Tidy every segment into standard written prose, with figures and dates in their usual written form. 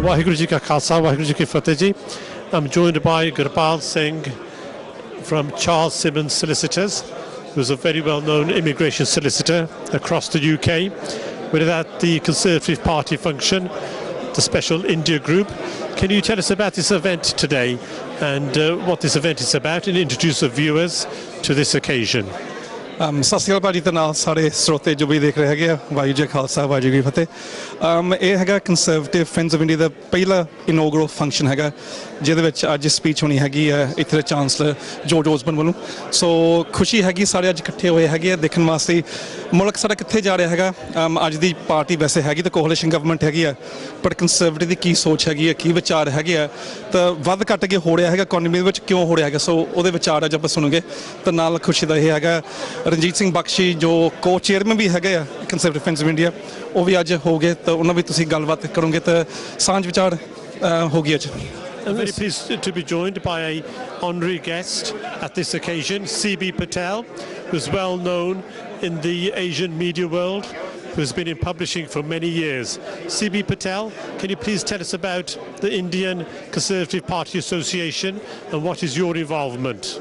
Waheguru Ji Ka Khalsa, Waheguru Ji Ki Fateh Ji. I'm joined by Gurpal Singh from Charles Simmons Solicitors, who's a very well-known immigration solicitor across the UK. We're at the Conservative Party function, the special India group. Can you tell us about this event today and what this event is about and introduce the viewers to this occasion? ਸਤਿ ਸ਼੍ਰੀ ਅਕਾਲ ਭਾਜੀ ਤੇ ਨਾਲ ਸਾਰੇ ਸਰੋਤੇ ਜੋ ਵੀ ਦੇਖ ਰਹੇ ਹੈਗੇ ਆ ਵਾਹਿਗੁਰੂ ਜੀ ਖਾਲਸਾ ਵਾਹਿਗੁਰੂ ਜੀ ਫਤਿਹ ਇਹ ਹੈਗਾ ਕੰਜ਼ਰਵੇਟਿਵ ਫਰੈਂਡਸ ਆਫ ਇੰਡੀਆ ਦਾ ਪਹਿਲਾ ਇਨੋਗਰਲ ਫੰਕਸ਼ਨ ਹੈਗਾ ਜਿਹਦੇ ਵਿੱਚ ਅੱਜ ਸਪੀਚ ਹੋਣੀ ਹੈਗੀ ਆ ਇੱਥੇ ਦੇ ਚਾਂਸਲਰ ਜੋਰਜ ਔਸਬਨ ਵੱਲੋਂ ਸੋ ਖੁਸ਼ੀ ਹੈਗੀ ਸਾਰੇ ਅੱਜ ਇਕੱਠੇ ਹੋਏ ਹੈਗੇ ਆ ਦੇਖਣ ਵਾਸਤੇ ਮੁਲਕ ਸਾਡਾ ਕਿੱਥੇ ਜਾ ਰਿਹਾ ਹੈਗਾ ਅੱਜ ਦੀ ਪਾਰਟੀ ਵੈਸੇ ਹੈਗੀ ਤਾਂ ਕੋਲੀਸ਼ਨ ਗਵਰਨਮੈਂਟ ਹੈਗੀ ਆ ਪਰ ਕੰਜ਼ਰਵੇਟਿਵ ਦੀ ਕੀ ਸੋਚ ਹੈਗੀ ਆ ਕੀ ਵਿਚਾਰ ਹੈਗੇ ਆ ਤਾਂ ਵੱਧ ਘੱਟ ਕੇ ਹੋ ਰਿਹਾ ਹੈਗਾ ਇਕੋਨਮੀ ਦੇ ਵਿੱਚ ਕਿਉਂ ਹੋ ਰਿਹਾ ਹੈਗਾ ਸੋ ਉਹਦੇ ਵਿਚਾਰ ਅੱਜ ਆਪਾਂ ਸੁਣੋਗੇ ਤਾਂ ਨਾਲ ਖੁਸ਼ੀ ਦਾ ਇਹ ਹੈਗਾ ਰਣਜੀਤ ਸਿੰਘ ਬਖਸ਼ੀ ਜੋ ਕੋ ਚੇਅਰਮੈਨ ਵੀ ਹੈਗੇ ਆ ਕੰਜ਼ਰਵੇਟਿਵ ਫਰੈਂਡਸ ਆਫ ਇੰਡੀਆ ਉਹ ਵੀ ਅੱਜ ਹੋ ਗਏ ਤਾਂ ਉਹਨਾਂ ਵੀ ਤੁਸੀਂ ਗੱਲਬਾਤ ਕਰੋਗੇ ਤਾਂ ਸਾਂਝ ਵਿਚਾਰ ਹੋ ਗਈ ਅੱਜ I'm very pleased to be joined by an honorary guest at this occasion, C.B. Patel, who's well known in the Asian media world, who's been in publishing for many years. C.B. Patel, can you please tell us about the Indian Conservative Party Association and what is your involvement?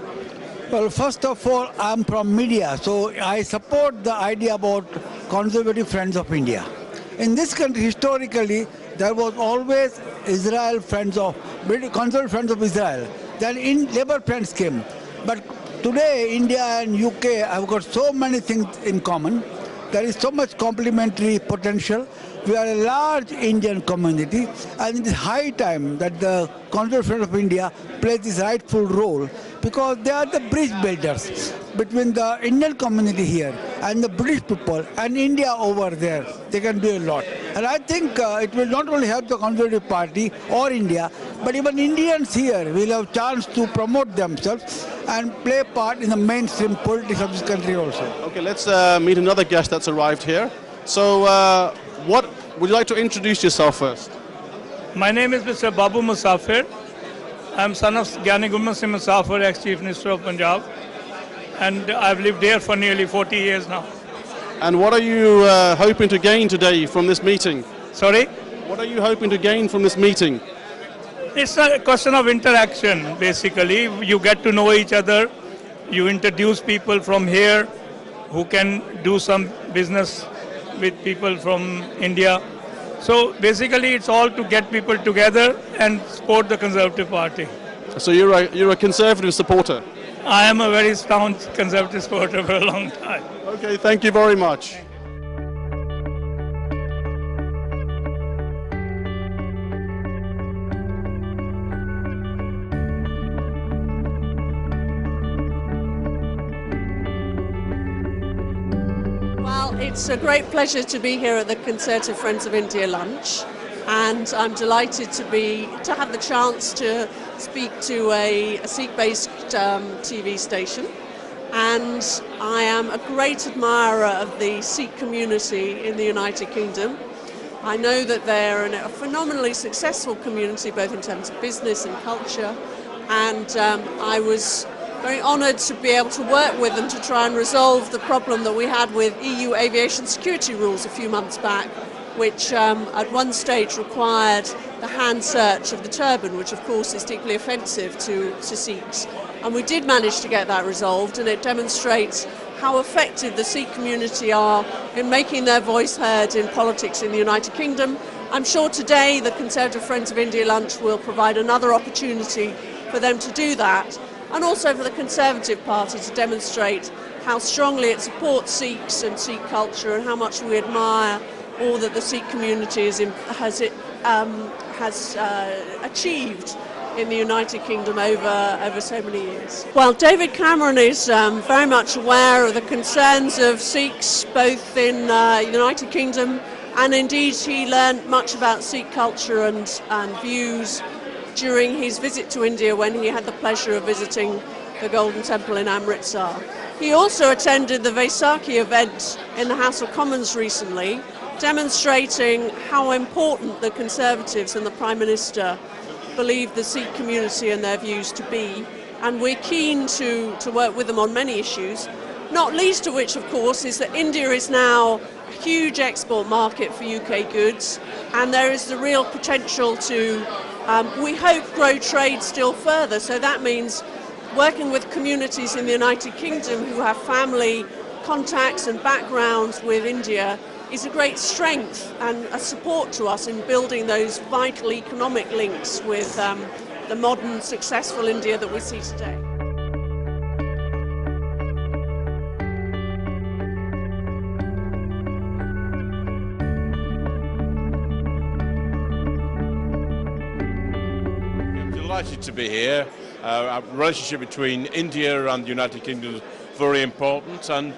Well, first of all, I'm from media, so I support the idea about Conservative Friends of India. In this country, historically, there was always Israel friends of Conservative Friends of Israel. Then Labour friends came, but today India and UK have got so many things in common. There is so much complementary potential. We are a large Indian community, and it is high time that the Conservative Friends of India plays this rightful role because they are the bridge builders between the Indian community here and the British people and India over there. They can do a lot. And I think it will not only help the Conservative Party or India, but even Indians here will have a chance to promote themselves and play part in the mainstream politics of this country also. Okay, let's meet another guest that's arrived here. So, what would you like to introduce yourself first? My name is Mr. Babu Musafir. I'm son of Gyani Gurmat Singh Musafir, ex-Chief Minister of Punjab. And I've lived here for nearly 40 years now. And what are you hoping to gain today from this meeting? Sorry? What are you hoping to gain from this meeting? It's a question of interaction, basically. You get to know each other. You introduce people from here who can do some business with people from India. So basically it's all to get people together and support the Conservative Party. So you're a Conservative supporter? I am a very staunch Conservative supporter for a long time. Okay, thank you very much. Well, it's a great pleasure to be here at the Conservative Friends of India lunch, and I'm delighted to have the chance to speak to a Sikh-based TV station. And I am a great admirer of the Sikh community in the United Kingdom. I know that they're a phenomenally successful community, both in terms of business and culture, and I was very honoured to be able to work with them to try and resolve the problem that we had with EU aviation security rules a few months back, which at one stage required the hand search of the turban, which of course is deeply offensive to Sikhs. And we did manage to get that resolved, and it demonstrates how effective the Sikh community are in making their voice heard in politics in the United Kingdom. I'm sure today the Conservative Friends of India lunch will provide another opportunity for them to do that, and also for the Conservative Party to demonstrate how strongly it supports Sikhs and Sikh culture and how much we admire all that the Sikh community has achieved in the United Kingdom over so many years. Well, David Cameron is very much aware of the concerns of Sikhs both in the United Kingdom, and indeed he learned much about Sikh culture and views during his visit to India when he had the pleasure of visiting the Golden Temple in Amritsar. He also attended the Vaisakhi event in the House of Commons recently, demonstrating how important the Conservatives and the Prime Minister believe the Sikh community and their views to be, and we're keen to work with them on many issues. not least of which, of course, is that India is now a huge export market for UK goods, and there is the real potential to, we hope, grow trade still further. So that means working with communities in the United Kingdom who have family contacts and backgrounds with India is a great strength and a support to us in building those vital economic links with the modern, successful India that we see today. I'm delighted to be here. Our relationship between India and the United Kingdom is very important, and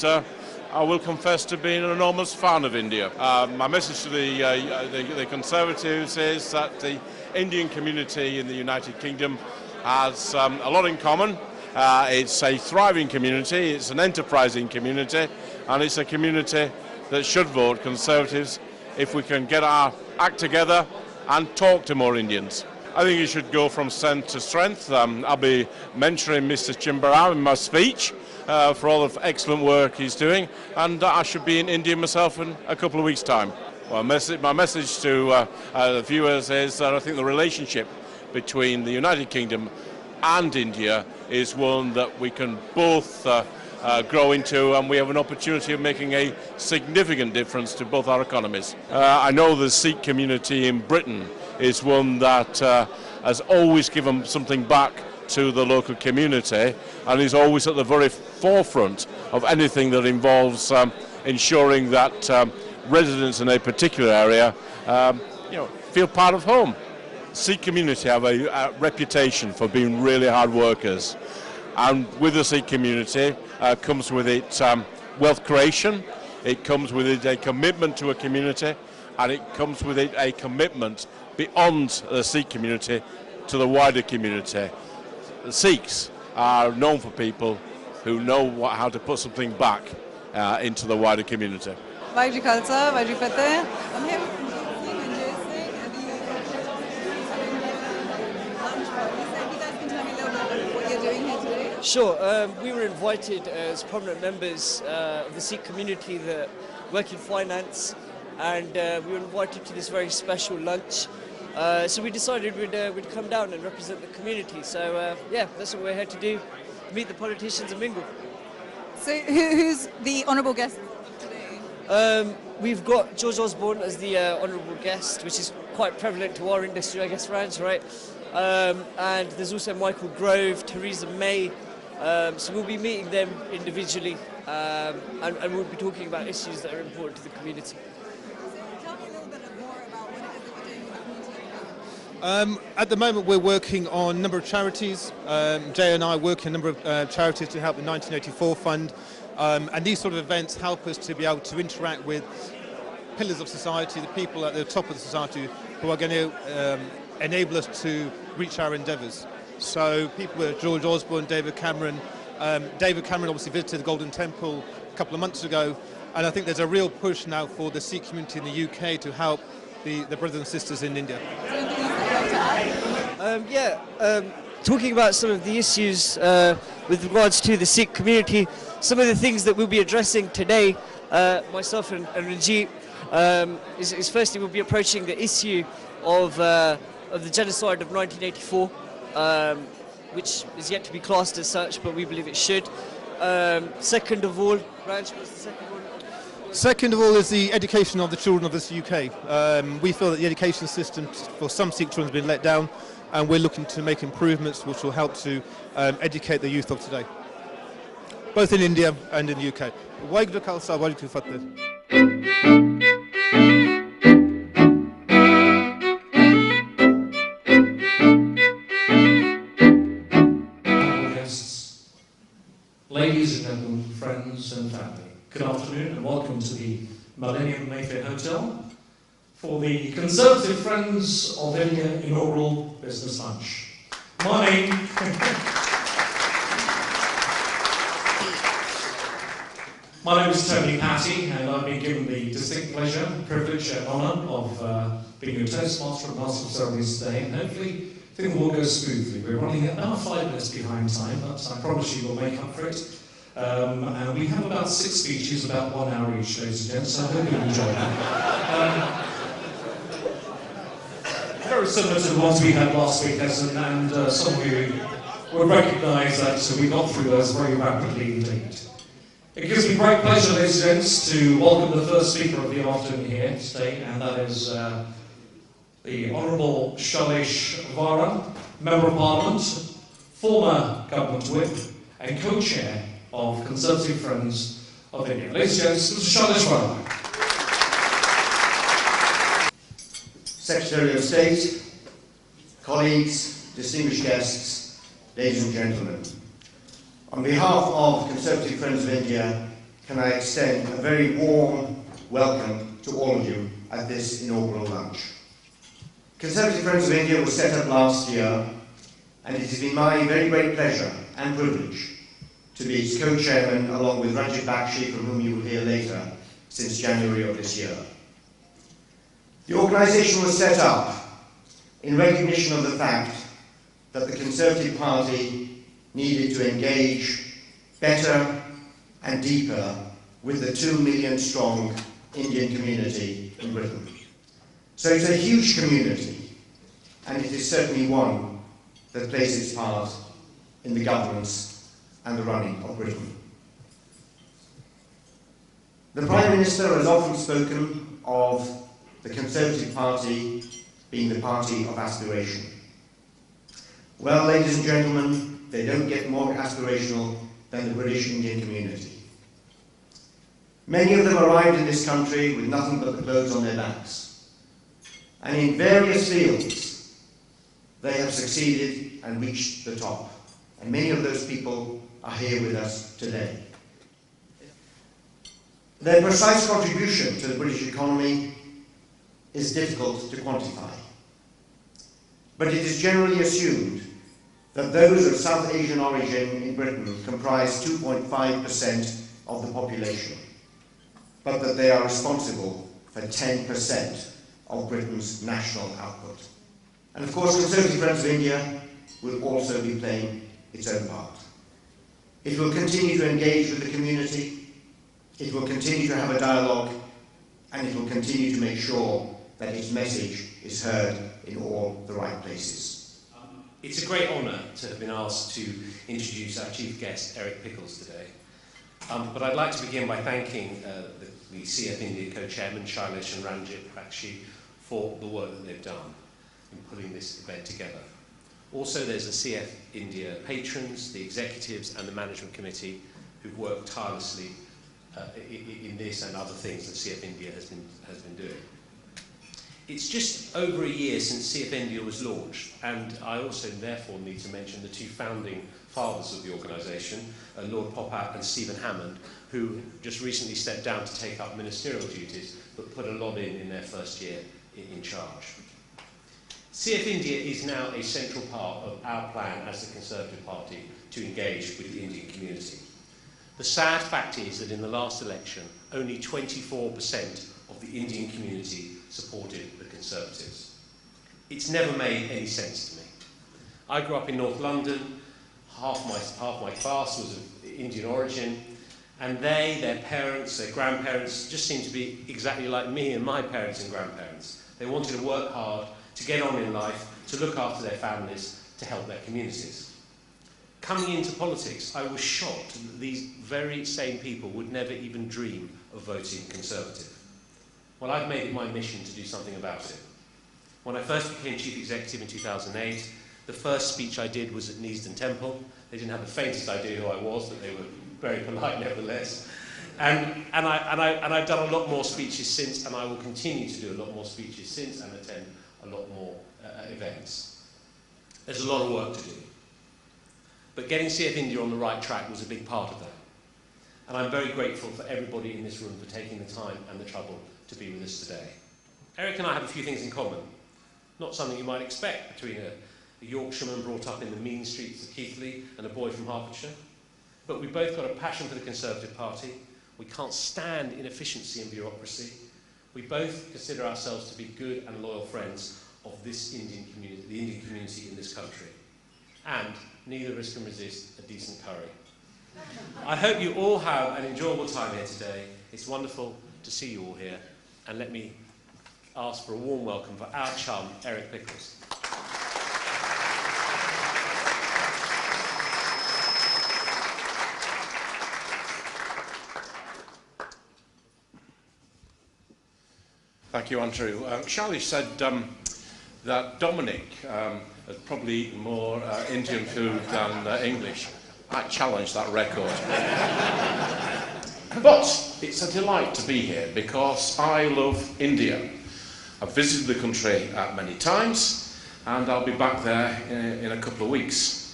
I will confess to being an enormous fan of India. My message to the Conservatives is that the Indian community in the United Kingdom has a lot in common. It's a thriving community, it's an enterprising community, and it's a community that should vote Conservatives if we can get our act together and talk to more Indians. I think you should go from strength to strength. I'll be mentoring Mr. Chimbarao in my speech for all the excellent work he's doing, and I should be in India myself in a couple of weeks' time. Well, my message to the viewers is that I think the relationship between the United Kingdom and India is one that we can both grow into, and we have an opportunity of making a significant difference to both our economies. I know the Sikh community in Britain is one that has always given something back to the local community and is always at the very forefront of anything that involves ensuring that residents in a particular area feel part of home. Sikh community have a reputation for being really hard workers, and with the Sikh community comes with it wealth creation, it comes with it a commitment to a community, and it comes with it a commitment beyond the Sikh community to the wider community. The Sikhs are known for people who know how to put something back into the wider community. Vajra Khalsa, Vajra Fateh. I'm here with Manjeet Singh and lunch party. So you guys can tell me a little bit about what you're doing here today? Sure. We were invited as prominent members of the Sikh community that work in finance, and we were invited to this very special lunch. So we decided we'd come down and represent the community. So yeah, that's what we're here to do, meet the politicians and mingle. So who's the honourable guest today? We've got George Osborne as the honourable guest, which is quite prevalent to our industry, I guess, Raj, right? And there's also Michael Grove, Theresa May. So we'll be meeting them individually, and we'll be talking about issues that are important to the community. At the moment we're working on a number of charities. Jay and I work in a number of charities to help the 1984 fund, and these sort of events help us to be able to interact with pillars of society, the people at the top of the society who are going to enable us to reach our endeavours. So people were George Osborne, David Cameron. David Cameron obviously visited the Golden Temple a couple of months ago, and I think there's a real push now for the Sikh community in the UK to help the brothers and sisters in India. Talking about some of the issues with regards to the Sikh community, some of the things that we'll be addressing today, myself and Ranjit, is firstly we'll be approaching the issue of the genocide of 1984, which is yet to be classed as such, but we believe it should. Second of all, Raj, what's the second one? Second of all is the education of the children of this UK. We feel that the education system for some Sikh children has been let down, and we're looking to make improvements which will help to educate the youth of today, both in India and in the UK. Vajra Khalsa, Vajra Fateh. Ladies and gentlemen, friends and family, good afternoon and welcome to the Millennium Mayfair Hotel for the Conservative Friends of India Inaugural Business Lunch. My name is Tony Patty, and I've been given the distinct pleasure, privilege and honour of being your Toastmaster and Master of Ceremonies today, and hopefully things will go smoothly. We're running about 5 minutes behind time, but I promise you we'll make up for it. And we have about 6 speeches, about 1 hour each, ladies and gents, so I hope you'll enjoy them. Very similar to the ones we had last week, and some of you will recognise that we got through those very rapidly indeed. It gives me great pleasure, ladies and gents, to welcome the first speaker of the afternoon here today, and that is the Honourable Shailesh Vara, Member of Parliament, former Government Whip, and co-chair of Conservative Friends of India. Ladies and gents, Mr. Shailesh Vara. Secretary of State, colleagues, distinguished guests, ladies and gentlemen. On behalf of Conservative Friends of India, can I extend a very warm welcome to all of you at this inaugural lunch. Conservative Friends of India was set up last year, and it has been my very great pleasure and privilege to be its co-chairman along with Rajat Bakshi, from whom you will hear later, since January of this year. The organisation was set up in recognition of the fact that the Conservative Party needed to engage better and deeper with the 2 million strong Indian community in Britain. So it's a huge community, and it is certainly one that plays its part in the governance and the running of Britain. The Prime Minister has often spoken of the Conservative Party being the party of aspiration. Well, ladies and gentlemen, they don't get more aspirational than the British Indian community. Many of them arrived in this country with nothing but the clothes on their backs. And in various fields, they have succeeded and reached the top. And many of those people are here with us today. Their precise contribution to the British economy is difficult to quantify. But it is generally assumed that those of South Asian origin in Britain comprise 2.5% of the population, but that they are responsible for 10% of Britain's national output. And of course, Conservative Friends of India will also be playing its own part. It will continue to engage with the community, it will continue to have a dialogue, and it will continue to make sure that its message is heard in all the right places. It's a great honour to have been asked to introduce our chief guest, Eric Pickles, today. But I'd like to begin by thanking the CF India co-chairman, Shailesh and Ranjit Bakshi, for the work that they've done in putting this event together. Also, there's the CF India patrons, the executives and the management committee who've worked tirelessly in this and other things that CF India has been doing. It's just over a year since CF India was launched, and I also therefore need to mention the 2 founding fathers of the organisation, Lord Popat and Stephen Hammond, who just recently stepped down to take up ministerial duties, but put a lot in their first year in charge. CF India is now a central part of our plan as the Conservative Party to engage with the Indian community. The sad fact is that in the last election, only 24% of the Indian community supported the Conservatives. It's never made any sense to me. I grew up in North London, half my class was of Indian origin, and their parents, their grandparents, just seemed to be exactly like me and my parents and grandparents. They wanted to work hard, to get on in life, to look after their families, to help their communities. Coming into politics, I was shocked that these very same people would never even dream of voting Conservative. Well, I've made it my mission to do something about it. When I first became Chief Executive in 2008, the first speech I did was at Neasden Temple. They didn't have the faintest idea who I was, but they were very polite nevertheless. And I've done a lot more speeches since, and I will continue to do a lot more speeches since and attend a lot more events. There's a lot of work to do. But getting CF India on the right track was a big part of that. And I'm very grateful for everybody in this room for taking the time and the trouble to be with us today. Eric and I have a few things in common. Not something you might expect between a Yorkshireman brought up in the mean streets of Keighley and a boy from Hertfordshire. But we've both got a passion for the Conservative Party. We can't stand inefficiency and bureaucracy. We both consider ourselves to be good and loyal friends of this Indian community, the Indian community in this country. And neither of us can resist a decent curry. I hope you all have an enjoyable time here today. It's wonderful to see you all here. And let me ask for a warm welcome for our chum, Eric Pickles. Thank you, Andrew. Charlie said that Dominic had probably eaten more Indian food than English. I challenge that record. But it's a delight to be here because I love India. I've visited the country many times and I'll be back there in a couple of weeks.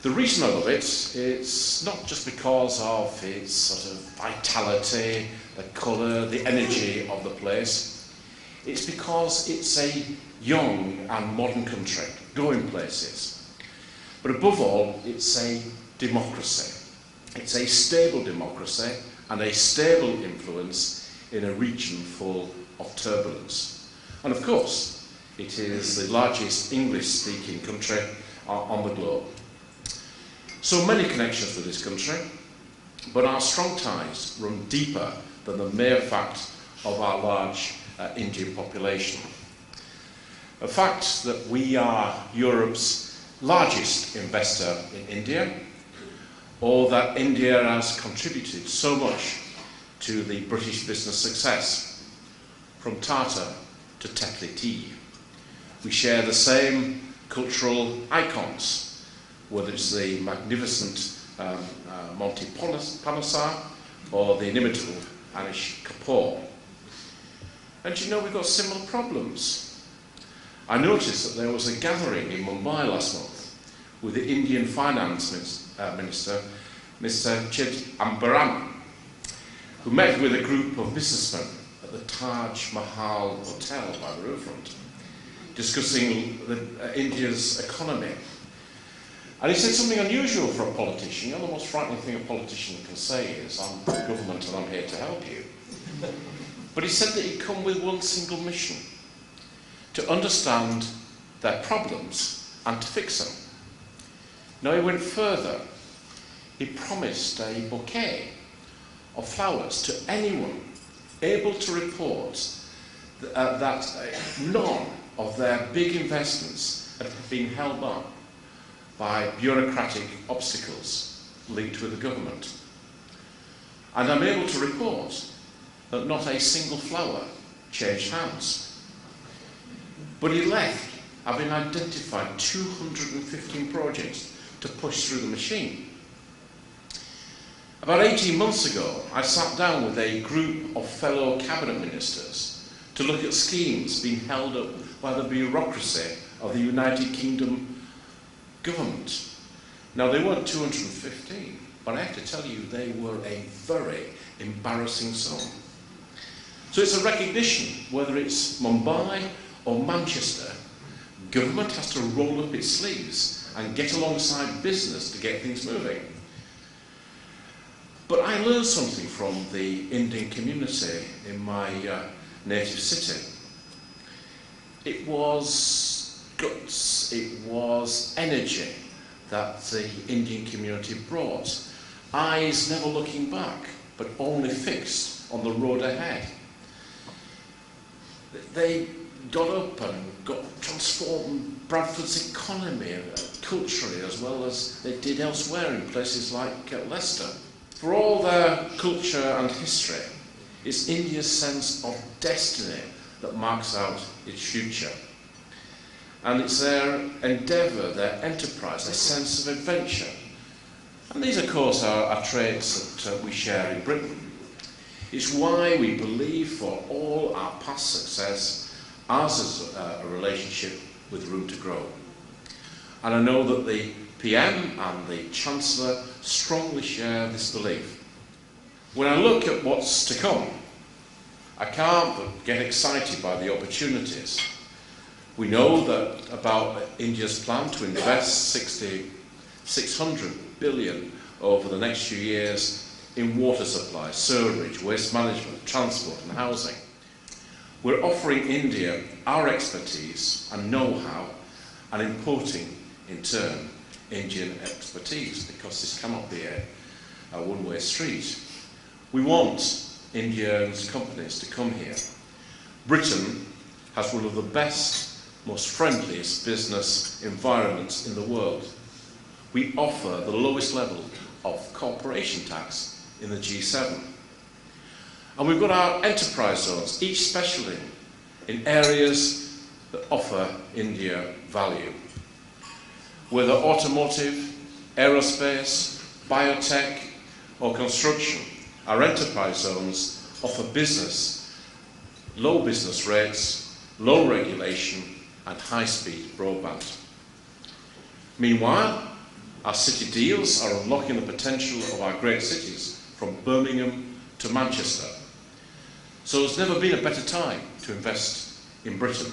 The reason I love it, it's not just because of its sort of vitality, the colour, the energy of the place. It's because it's a young and modern country, going places. But above all, it's a democracy. It's a stable democracy and a stable influence in a region full of turbulence. And of course, it is the largest English-speaking country on the globe. So many connections with this country, but our strong ties run deeper than the mere fact of our large Indian population. A fact that we are Europe's largest investor in India, or that India has contributed so much to the British business success, from Tata to Tetley tea. We share the same cultural icons, whether it's the magnificent Monty Panasar or the inimitable Anish Kapoor. And you know, we've got similar problems. I noticed that there was a gathering in Mumbai last month with the Indian Finance Minister, Mr. Chidambaram, who met with a group of businessmen at the Taj Mahal Hotel by the riverfront, discussing India's economy. And he said something unusual for a politician. You know, the most frightening thing a politician can say is, I'm the government and I'm here to help you. But he said that he'd come with one single mission, to understand their problems and to fix them. Now he went further. He promised a bouquet of flowers to anyone able to report that none of their big investments had been held up by bureaucratic obstacles linked with the government. And I'm able to report that not a single flower changed hands. But he left having identified 215 projects to push through the machine. About 18 months ago, I sat down with a group of fellow cabinet ministers to look at schemes being held up by the bureaucracy of the United Kingdom government. Now, they weren't 215, but I have to tell you, they were a very embarrassing sum. So it's a recognition, whether it's Mumbai or Manchester, government has to roll up its sleeves and get alongside business to get things moving. But I learned something from the Indian community in my native city. It was guts, it was energy that the Indian community brought. Eyes never looking back, but only fixed on the road ahead. They got up and transformed Bradford's economy culturally as well as they did elsewhere in places like Leicester. For all their culture and history, it's India's sense of destiny that marks out its future. And it's their endeavour, their enterprise, their sense of adventure. And these, of course, are traits that we share in Britain. It's why we believe for all our past success, ours is a relationship with room to grow. And I know that the PM and the Chancellor strongly share this belief. When I look at what's to come, I can't but get excited by the opportunities. We know that about India's plan to invest 600 billion over the next few years in water supply, sewerage, waste management, transport and housing. We're offering India our expertise and know-how and importing, in turn, Indian expertise, because this cannot be a one-way street. We want Indians companies to come here. Britain has one of the best, most friendliest business environments in the world. We offer the lowest level of corporation tax in the G7. And we've got our enterprise zones, each specialising in areas that offer India value. Whether automotive, aerospace, biotech or construction, our enterprise zones offer business, low business rates, low regulation and high-speed broadband. Meanwhile, our city deals are unlocking the potential of our great cities from Birmingham to Manchester. So there's never been a better time to invest in Britain,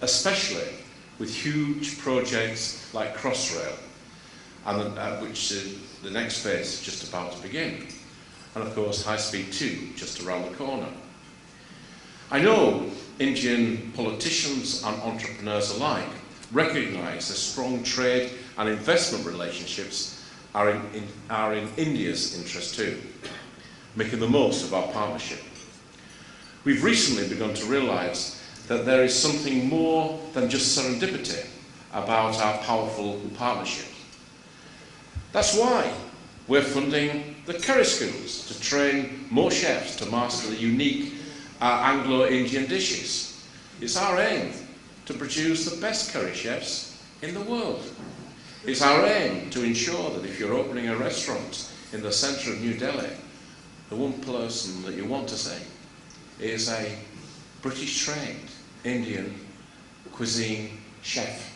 especially with huge projects like Crossrail, and which the next phase is just about to begin. And of course, High Speed 2 just around the corner. I know Indian politicians and entrepreneurs alike recognise that strong trade and investment relationships are in India's interest too, making the most of our partnership. We've recently begun to realise that there is something more than just serendipity about our powerful partnership. That's why we're funding the curry schools to train more chefs to master the unique Anglo-Indian dishes. It's our aim to produce the best curry chefs in the world. It's our aim to ensure that if you're opening a restaurant in the centre of New Delhi, the one person that you want to see is a British-trained Indian cuisine chef.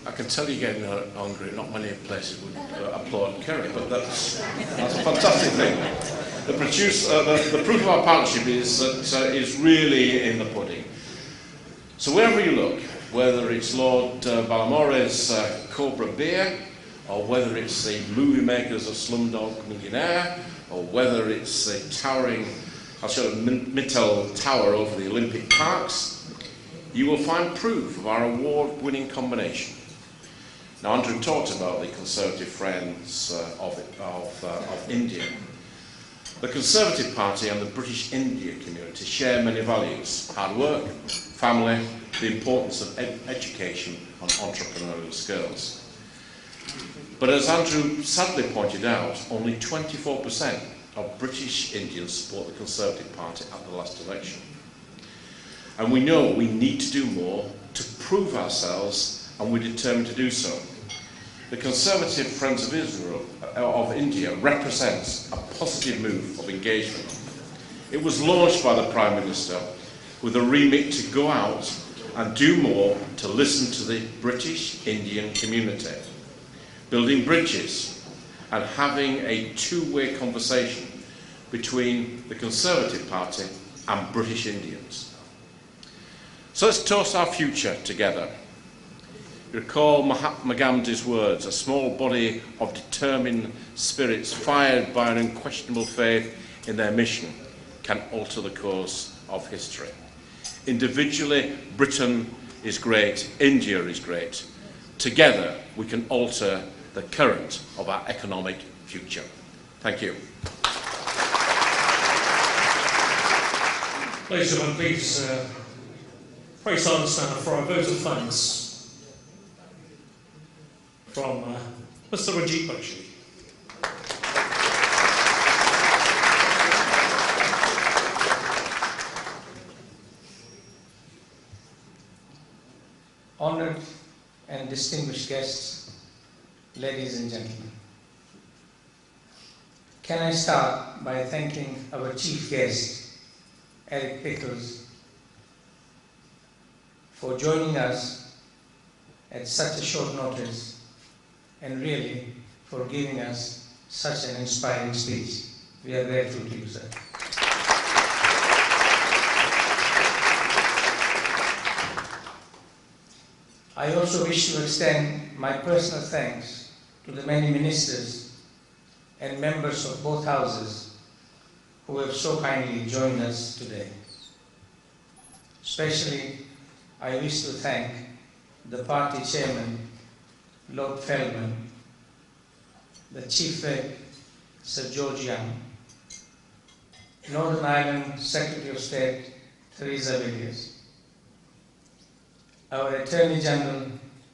I can tell you're getting hungry. Not many places would applaud curry, but that's a fantastic thing. The proof of our partnership is that is really in the pudding. So wherever you look, whether it's Lord Balamore's Cobra beer, or whether it's the movie makers of Slumdog Millionaire, or whether it's the towering, I'll show Mittal Tower over the Olympic Parks, you will find proof of our award-winning combination. Now, Andrew talked about the Conservative Friends of India. The Conservative Party and the British India community share many values: hard work, family, the importance of education and entrepreneurial skills. But as Andrew sadly pointed out, only 24% of British Indians support the Conservative Party at the last election. And we know we need to do more to prove ourselves, and we're determined to do so. The Conservative Friends of Israel, of India, represents a positive move of engagement. It was launched by the Prime Minister with a remit to go out and do more to listen to the British Indian community, building bridges and having a two-way conversation between the Conservative Party and British Indians. So let's toast our future together. Recall Mahatma Gandhi's words: a small body of determined spirits fired by an unquestionable faith in their mission can alter the course of history. Individually, Britain is great, India is great. Together, we can alter the current of our economic future. Thank you. Ladies and gentlemen, please pray silence now for our vote of thanks from Mr. Ranjit Bakshi. Honored and distinguished guests, ladies and gentlemen, can I start by thanking our chief guest, Eric Pickles, for joining us at such a short notice and really for giving us such an inspiring speech. We are grateful to you, sir. I also wish to extend my personal thanks to the many ministers and members of both houses who have so kindly joined us today. Especially, I wish to thank the party chairman, Lord Feldman, the Chief Whip, Sir George Young, Northern Ireland Secretary of State, Theresa Villiers, our Attorney General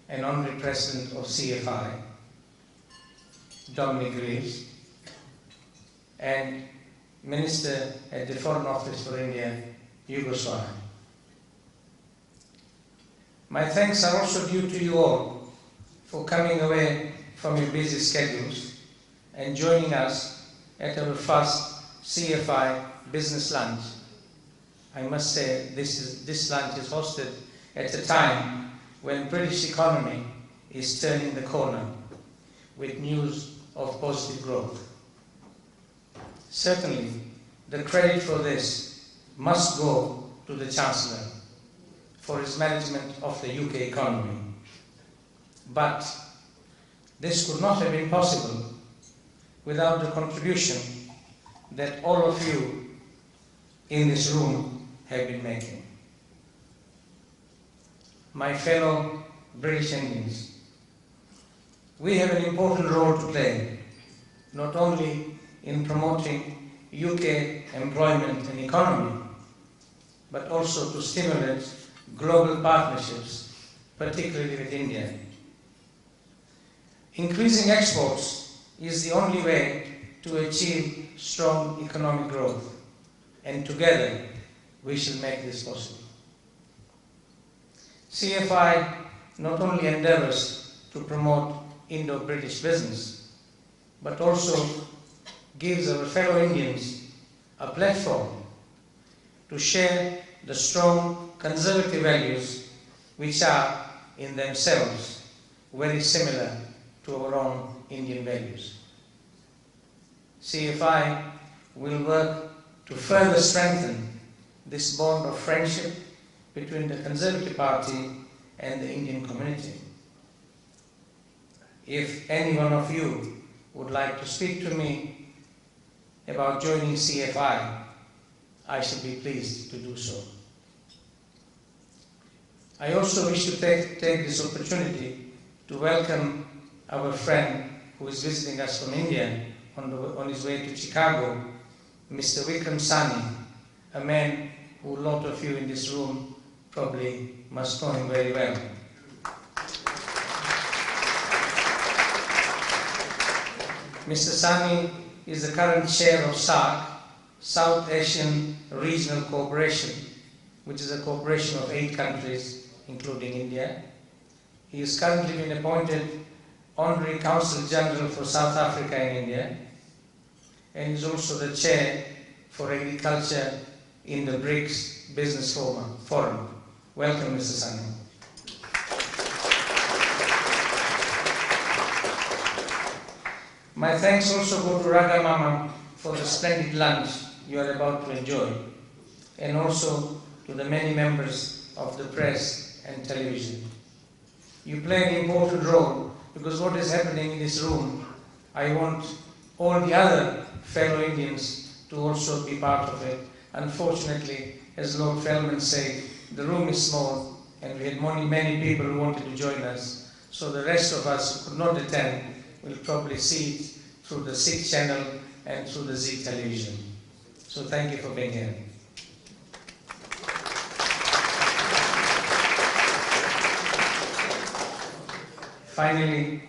and Honorary President of CFI, Dominic Reeves, and Minister at the Foreign Office for India, Yugoslavia. My thanks are also due to you all for coming away from your busy schedules and joining us at our first CFI business lunch. I must say this lunch is hosted at a time when British economy is turning the corner with news of positive growth. Certainly, the credit for this must go to the Chancellor for his management of the UK economy. But this could not have been possible without the contribution that all of you in this room have been making. My fellow British Indians, we have an important role to play, not only in promoting UK employment and economy, but also to stimulate global partnerships, particularly with India. Increasing exports is the only way to achieve strong economic growth, and together we shall make this possible. CFI not only endeavours to promote Indo-British business, but also gives our fellow Indians a platform to share the strong conservative values which are in themselves very similar to our own Indian values. CFI will work to further strengthen this bond of friendship between the Conservative Party and the Indian community. If any one of you would like to speak to me about joining CFI, I shall be pleased to do so. I also wish to take this opportunity to welcome our friend who is visiting us from India on his way to Chicago, Mr. Vikram Sani, a man who a lot of you in this room probably must know him very well. Mr. Sani is the current chair of SAARC, South Asian Regional Cooperation, which is a cooperation of 8 countries, including India. He has currently been appointed Honorary Consul General for South Africa in India, and is also the chair for agriculture in the BRICS Business Forum. Welcome, Mr. Sani. My thanks also go to Raga Mama for the splendid lunch you are about to enjoy, and also to the many members of the press and television. You play an important role because what is happening in this room, I want all the other fellow Indians to also be part of it. Unfortunately, as Lord Feldman said, the room is small and we had many people who wanted to join us. So the rest of us who could not attend will probably see it through the Sikh channel and through the Zee television. So thank you for being here. Finally,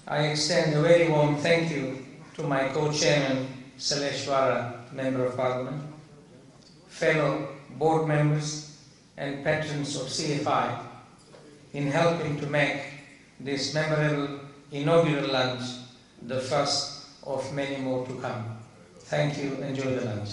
I extend a very warm thank you to my co-chairman, Salesh Vara, Member of Parliament, fellow board members and patrons of CFI in helping to make this memorable inaugural lunch the first of many more to come. Thank you. Enjoy the lunch.